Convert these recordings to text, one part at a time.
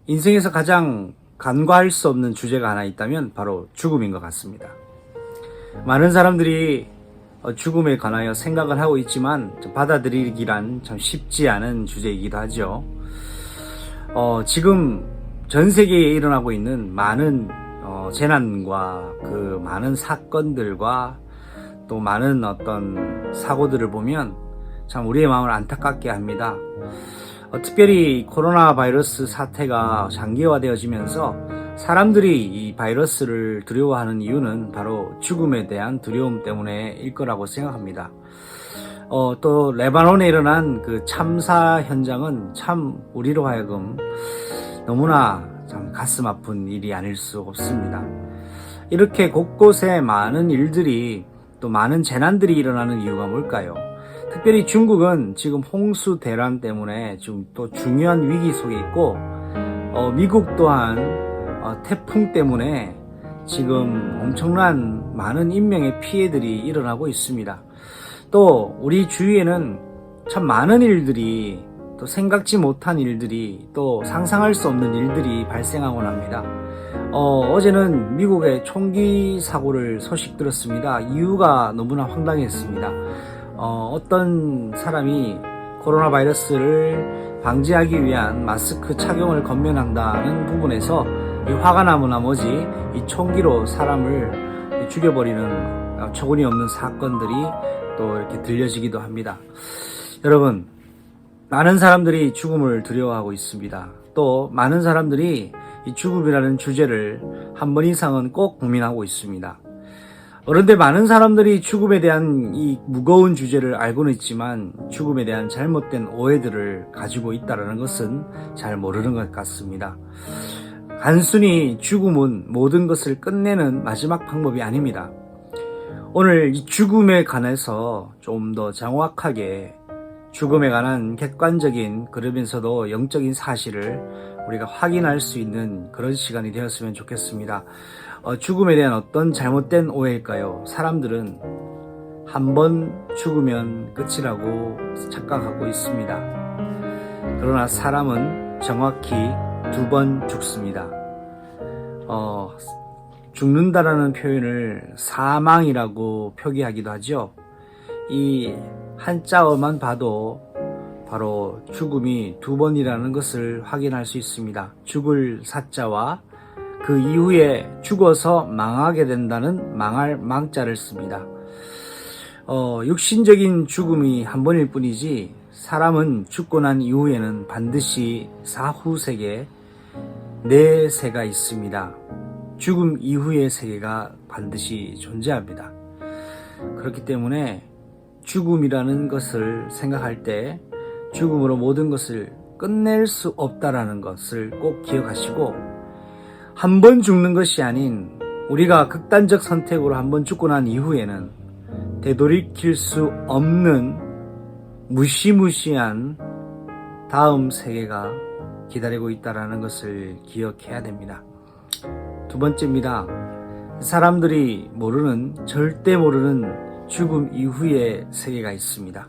인생에서 가장 간과할 수 없는 주제가 하나 있다면 바로 죽음인 것 같습니다. 많은 사람들이 죽음에 관하여 생각을 하고 있지만 받아들이기란 참 쉽지 않은 주제이기도 하죠. 지금 전 세계에 일어나고 있는 많은 재난과 그 많은 사건들과 또 많은 어떤 사고들을 보면 참 우리의 마음을 안타깝게 합니다. 특별히 코로나 바이러스 사태가 장기화되어지면서 사람들이 이 바이러스를 두려워하는 이유는 바로 죽음에 대한 두려움 때문에일 거라고 생각합니다. 또 레바논에 일어난 그 참사 현장은 참 우리로 하여금 너무나 참 가슴 아픈 일이 아닐 수 없습니다. 이렇게 곳곳에 많은 일들이 또 많은 재난들이 일어나는 이유가 뭘까요? 특별히 중국은 지금 홍수 대란 때문에 지금 또 중요한 위기 속에 있고, 미국 또한 태풍 때문에 지금 엄청난 많은 인명의 피해들이 일어나고 있습니다. 또 우리 주위에는 참 많은 일들이 또 생각지 못한 일들이 또 상상할 수 없는 일들이 발생하곤 합니다. 어제는 미국의 총기 사고를 소식 들었습니다. 이유가 너무나 황당했습니다. 어떤 사람이 코로나 바이러스를 방지하기 위한 마스크 착용을 권면한다는 부분에서 화가 나면 나머지 이 총기로 사람을 죽여버리는 초근이 없는 사건들이 또 이렇게 들려지기도 합니다. 여러분, 많은 사람들이 죽음을 두려워하고 있습니다. 또 많은 사람들이 이 죽음이라는 주제를 한 번 이상은 꼭 고민하고 있습니다. 그런데 많은 사람들이 죽음에 대한 이 무거운 주제를 알고는 있지만 죽음에 대한 잘못된 오해들을 가지고 있다는 것은 잘 모르는 것 같습니다. 단순히 죽음은 모든 것을 끝내는 마지막 방법이 아닙니다. 오늘 이 죽음에 관해서 좀 더 정확하게 죽음에 관한 객관적인 그러면서도 영적인 사실을 우리가 확인할 수 있는 그런 시간이 되었으면 좋겠습니다. 죽음에 대한 어떤 잘못된 오해일까요? 사람들은 한 번 죽으면 끝이라고 착각하고 있습니다. 그러나 사람은 정확히 2번 죽습니다. 죽는다라는 표현을 사망이라고 표기하기도 하죠. 이 한자어만 봐도 바로 죽음이 2번이라는 것을 확인할 수 있습니다. 죽을 사자와 그 이후에 죽어서 망하게 된다는 망할 망자를 씁니다. 육신적인 죽음이 한 번일 뿐이지 사람은 죽고 난 이후에는 반드시 사후세계, 내세가 있습니다. 죽음 이후의 세계가 반드시 존재합니다. 그렇기 때문에 죽음이라는 것을 생각할 때 죽음으로 모든 것을 끝낼 수 없다라는 것을 꼭 기억하시고, 한 번 죽는 것이 아닌 우리가 극단적 선택으로 한 번 죽고 난 이후에는 되돌이킬 수 없는 무시무시한 다음 세계가 기다리고 있다는 것을 기억해야 됩니다. 2번째입니다. 사람들이 모르는, 절대 모르는 죽음 이후의 세계가 있습니다.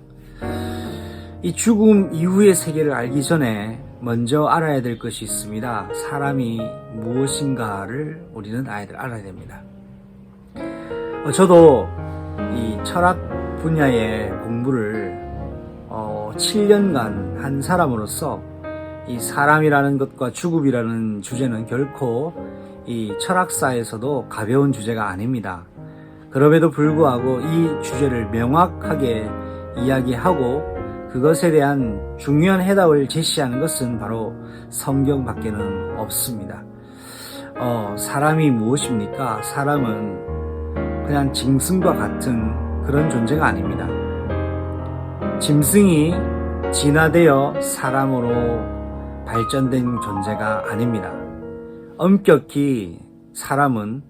이 죽음 이후의 세계를 알기 전에 먼저 알아야 될 것이 있습니다. 사람이 무엇인가를 우리는 알아야 됩니다. 저도 이 철학 분야의 공부를 7년간 한 사람으로서 이 사람이라는 것과 죽음이라는 주제는 결코 이 철학사에서도 가벼운 주제가 아닙니다. 그럼에도 불구하고 이 주제를 명확하게 이야기하고 그것에 대한 중요한 해답을 제시하는 것은 바로 성경밖에는 없습니다. 사람이 무엇입니까? 사람은 그냥 짐승과 같은 그런 존재가 아닙니다. 짐승이 진화되어 사람으로 발전된 존재가 아닙니다. 엄격히 사람은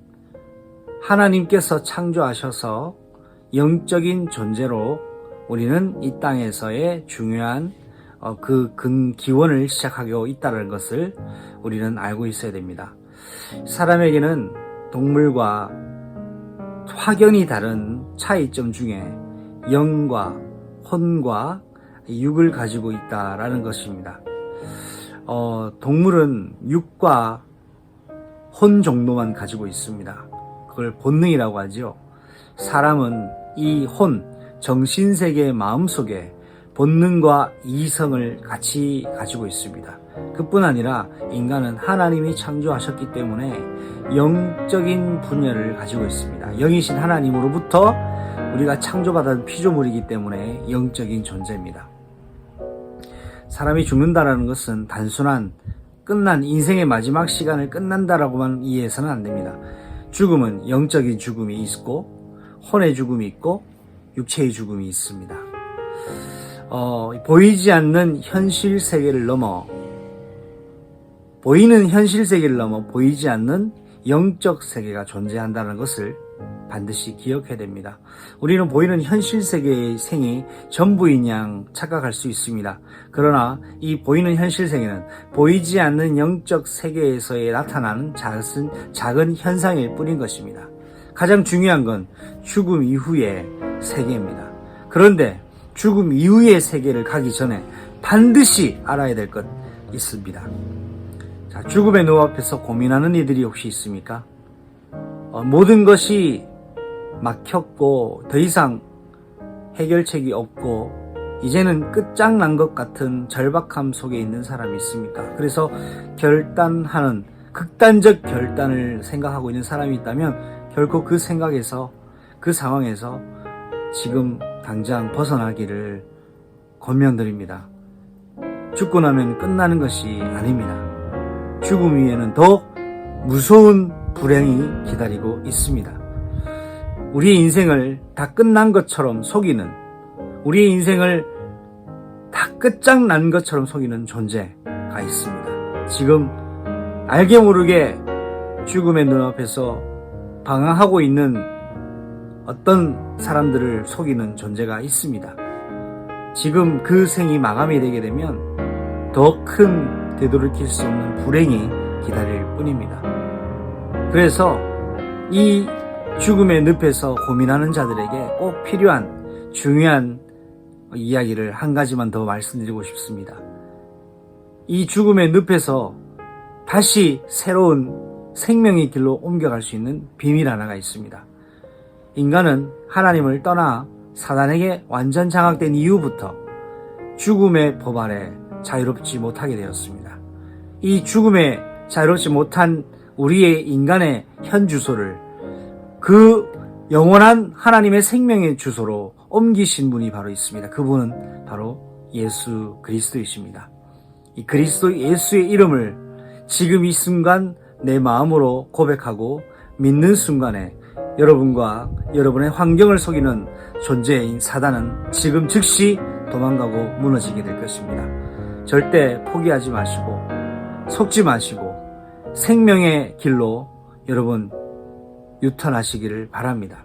하나님께서 창조하셔서 영적인 존재로 우리는 이 땅에서의 중요한 그 근기원을 시작하고 있다는 것을 우리는 알고 있어야 됩니다. 사람에게는 동물과 확연히 다른 차이점 중에 영과 혼과 육을 가지고 있다라는 것입니다. 동물은 육과 혼 정도만 가지고 있습니다. 그걸 본능이라고 하죠. 사람은 이 혼, 정신세계의 마음속에 본능과 이성을 같이 가지고 있습니다. 그뿐 아니라 인간은 하나님이 창조하셨기 때문에 영적인 분열을 가지고 있습니다. 영이신 하나님으로부터 우리가 창조받은 피조물이기 때문에 영적인 존재입니다. 사람이 죽는다라는 것은 단순한 끝난 인생의 마지막 시간을 끝난다라고만 이해해서는 안 됩니다. 죽음은 영적인 죽음이 있고 혼의 죽음이 있고 육체의 죽음이 있습니다. 보이지 않는 현실 세계를 넘어 보이는 현실 세계를 넘어 보이지 않는 영적 세계가 존재한다는 것을 반드시 기억해야 됩니다. 우리는 보이는 현실 세계의 생이 전부인 양 착각할 수 있습니다. 그러나 이 보이는 현실 세계는 보이지 않는 영적 세계에서의 나타나는 작은 현상일 뿐인 것입니다. 가장 중요한 건 죽음 이후의 세계입니다. 그런데 죽음 이후의 세계를 가기 전에 반드시 알아야 될 것 있습니다. 자, 죽음의 눈앞에서 고민하는 이들이 혹시 있습니까? 모든 것이 막혔고 더 이상 해결책이 없고 이제는 끝장난 것 같은 절박함 속에 있는 사람이 있습니까? 그래서 결단하는 극단적 결단을 생각하고 있는 사람이 있다면 결코 그 생각에서 그 상황에서 지금 당장 벗어나기를 권면드립니다. 죽고 나면 끝나는 것이 아닙니다. 죽음 위에는 더 무서운 불행이 기다리고 있습니다. 우리의 인생을 다 끝난 것처럼 속이는, 우리의 인생을 다 끝장난 것처럼 속이는 존재가 있습니다. 지금 알게 모르게 죽음의 눈앞에서 방황하고 있는 어떤 사람들을 속이는 존재가 있습니다. 지금 그 생이 마감이 되게 되면 더 큰 되돌이킬 수 없는 불행이 기다릴 뿐입니다. 그래서 이 죽음의 늪에서 고민하는 자들에게 꼭 필요한 중요한 이야기를 한 가지만 더 말씀드리고 싶습니다. 이 죽음의 늪에서 다시 새로운 생명의 길로 옮겨갈 수 있는 비밀 하나가 있습니다. 인간은 하나님을 떠나 사단에게 완전 장악된 이후부터 죽음의 법 아래 자유롭지 못하게 되었습니다. 이 죽음에 자유롭지 못한 우리의 인간의 현 주소를 그 영원한 하나님의 생명의 주소로 옮기신 분이 바로 있습니다. 그분은 바로 예수 그리스도이십니다. 이 그리스도 예수의 이름을 지금 이 순간 내 마음으로 고백하고 믿는 순간에 여러분과 여러분의 환경을 속이는 존재인 사단은 지금 즉시 도망가고 무너지게 될 것입니다. 절대 포기하지 마시고 속지 마시고 생명의 길로 여러분 유턴하시기를 바랍니다.